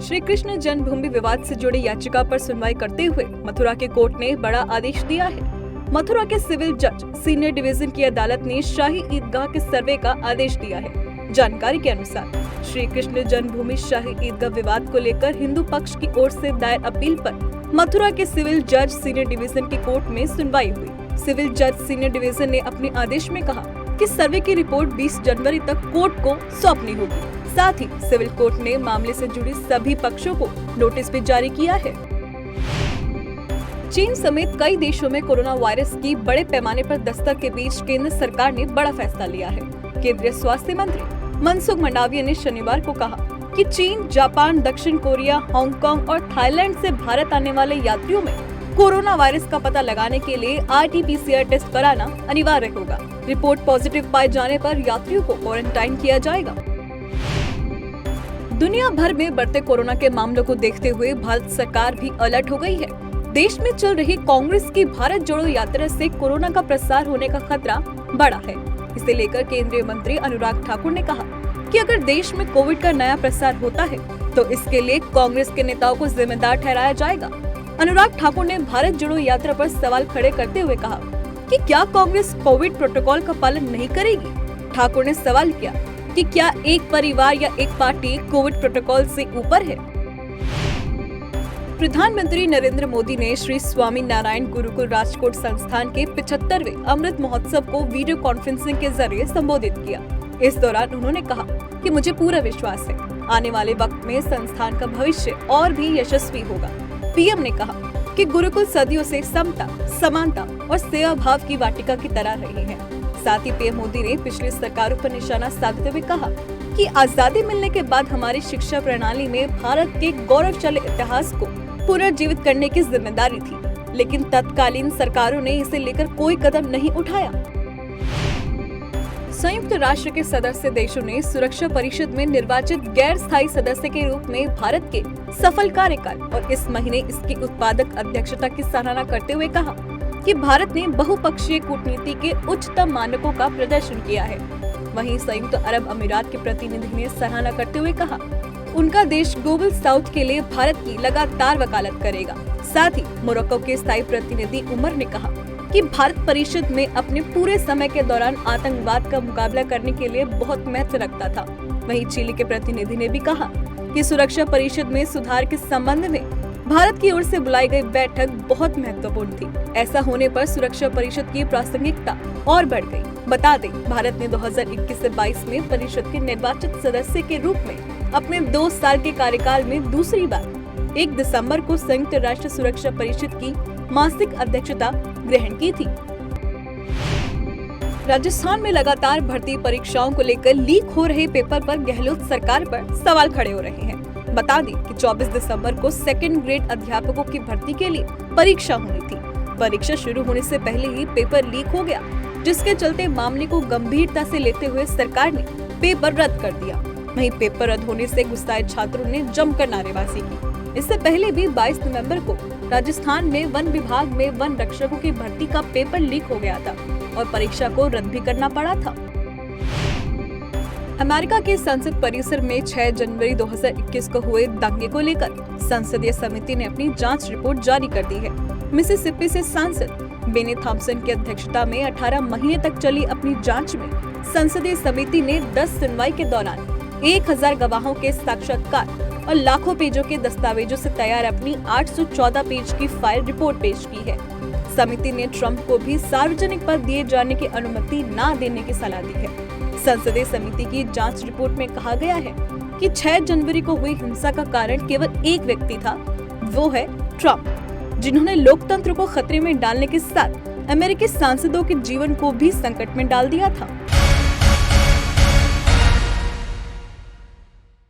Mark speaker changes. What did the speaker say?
Speaker 1: श्री कृष्ण जन्मभूमि विवाद से जुड़ी याचिका पर सुनवाई करते हुए मथुरा के कोर्ट ने बड़ा आदेश दिया है। मथुरा के सिविल जज सीनियर डिवीजन की अदालत ने शाही ईदगाह के सर्वे का आदेश दिया है। जानकारी के अनुसार श्री कृष्ण जन्मभूमि शाही ईदगाह विवाद को लेकर हिंदू पक्ष की ओर से दायर अपील पर मथुरा के सिविल जज सीनियर डिवीजन की कोर्ट में सुनवाई हुई। सिविल जज सीनियर डिवीजन ने अपने आदेश में कहा कि सर्वे की रिपोर्ट 20 जनवरी तक कोर्ट को सौंपनी होगी। साथ ही सिविल कोर्ट ने मामले से जुड़ी सभी पक्षों को नोटिस भी जारी किया है। चीन समेत कई देशों में कोरोना वायरस की बड़े पैमाने पर दस्तक के बीच केंद्र सरकार ने बड़ा फैसला लिया है। केंद्रीय स्वास्थ्य मंत्री मनसुख मंडाविया ने शनिवार को कहा कि चीन, जापान, दक्षिण कोरिया, हांगकांग और थाईलैंड से भारत आने वाले यात्रियों में कोरोना वायरस का पता लगाने के लिए RT-PCR टेस्ट कराना अनिवार्य होगा। रिपोर्ट पॉजिटिव पाए जाने पर यात्रियों को क्वारंटाइन किया जाएगा। दुनिया भर में बढ़ते कोरोना के मामलों को देखते हुए भारत सरकार भी अलर्ट हो गई है। देश में चल रही कांग्रेस की भारत जोड़ो यात्रा से कोरोना का प्रसार होने का खतरा बढ़ा है। इसे लेकर केंद्रीय मंत्री अनुराग ठाकुर ने कहा कि अगर देश में कोविड का नया प्रसार होता है तो इसके लिए कांग्रेस के नेताओं को जिम्मेदार ठहराया जाएगा। अनुराग ठाकुर ने भारत जोड़ो यात्रा पर सवाल खड़े करते हुए कहा कि क्या कांग्रेस कोविड प्रोटोकॉल का पालन नहीं करेगी। ठाकुर ने सवाल किया कि क्या एक परिवार या एक पार्टी कोविड प्रोटोकॉल से ऊपर है। प्रधानमंत्री नरेंद्र मोदी ने श्री स्वामी नारायण गुरुकुल राजकोट संस्थान के 75वें अमृत महोत्सव को वीडियो कॉन्फ्रेंसिंग के जरिए संबोधित किया। इस दौरान उन्होंने कहा कि मुझे पूरा विश्वास है आने वाले वक्त में संस्थान का भविष्य और भी यशस्वी होगा। पीएम ने कहा कि गुरुकुल सदियों से समता, समानता और सेवा भाव की वाटिका की तरह रही है। साथ ही पीएम मोदी ने पिछली सरकारों पर निशाना साधते हुए कहा कि आजादी मिलने के बाद हमारी शिक्षा प्रणाली में भारत के गौरवशाली इतिहास को पुनर्जीवित करने की जिम्मेदारी थी, लेकिन तत्कालीन सरकारों ने इसे लेकर कोई कदम नहीं उठाया। संयुक्त राष्ट्र के सदस्य देशों ने सुरक्षा परिषद में निर्वाचित गैर स्थायी सदस्य के रूप में भारत के सफल कार्यकाल और इस महीने इसकी उत्पादक अध्यक्षता की सराहना करते हुए कहा कि भारत ने बहुपक्षीय कूटनीति के उच्चतम मानकों का प्रदर्शन किया है। वहीं संयुक्त अरब अमीरात के प्रतिनिधि ने सराहना करते हुए कहा उनका देश ग्लोबल साउथ के लिए भारत की लगातार वकालत करेगा। साथ ही मोरक्को के स्थायी प्रतिनिधि उमर ने कहा कि भारत परिषद में अपने पूरे समय के दौरान आतंकवाद का मुकाबला करने के लिए बहुत महत्व रखता था। वहीं चिली के प्रतिनिधि ने भी कहा कि सुरक्षा परिषद में सुधार के संबंध में भारत की ओर से बुलाई गई बैठक बहुत महत्वपूर्ण थी। ऐसा होने पर सुरक्षा परिषद की प्रासंगिकता और बढ़ गई। बता दें, भारत ने 2021 से 22 में परिषद के निर्वाचित सदस्य के रूप में अपने 2 साल के कार्यकाल में दूसरी बार 1 दिसंबर को संयुक्त राष्ट्र सुरक्षा परिषद की मासिक अध्यक्षता ग्रहण की थी। राजस्थान में लगातार भर्ती परीक्षाओं को लेकर लीक हो रहे पेपर पर गहलोत सरकार पर सवाल खड़े हो रहे हैं। बता दें कि 24 दिसंबर को 2nd ग्रेड अध्यापकों की भर्ती के लिए परीक्षा होनी थी। परीक्षा शुरू होने से पहले ही पेपर लीक हो गया, जिसके चलते मामले को गंभीरता से लेते हुए सरकार ने पेपर रद्द कर दिया। वहीं पेपर रद्द होने से गुस्साए छात्रों ने जमकर नारेबाजी की। इससे पहले भी 22 नवंबर को राजस्थान में वन विभाग में वन रक्षकों की भर्ती का पेपर लीक हो गया था और परीक्षा को रद्द भी करना पड़ा था। अमेरिका के संसद परिसर में 6 जनवरी 2021 को हुए दंगे को लेकर संसदीय समिति ने अपनी जांच रिपोर्ट जारी कर दी है। मिसिसिपी से सांसद बेनी थॉम्पसन की अध्यक्षता में 18 महीने तक चली अपनी जांच में संसदीय समिति ने 10 सुनवाई के दौरान 1000 गवाहों के साक्षात्कार और लाखों पेजों के दस्तावेजों से तैयार अपनी 814 पेज की फाइल रिपोर्ट पेश की है। समिति ने ट्रंप को भी सार्वजनिक पद दिए जाने की अनुमति न देने की सलाह दी है। संसदीय समिति की जांच रिपोर्ट में कहा गया है कि 6 जनवरी को हुई हिंसा का कारण केवल एक व्यक्ति था, वो है ट्रंप, जिन्होंने लोकतंत्र को खतरे में डालने के साथ अमेरिकी सांसदों के जीवन को भी संकट में डाल दिया था।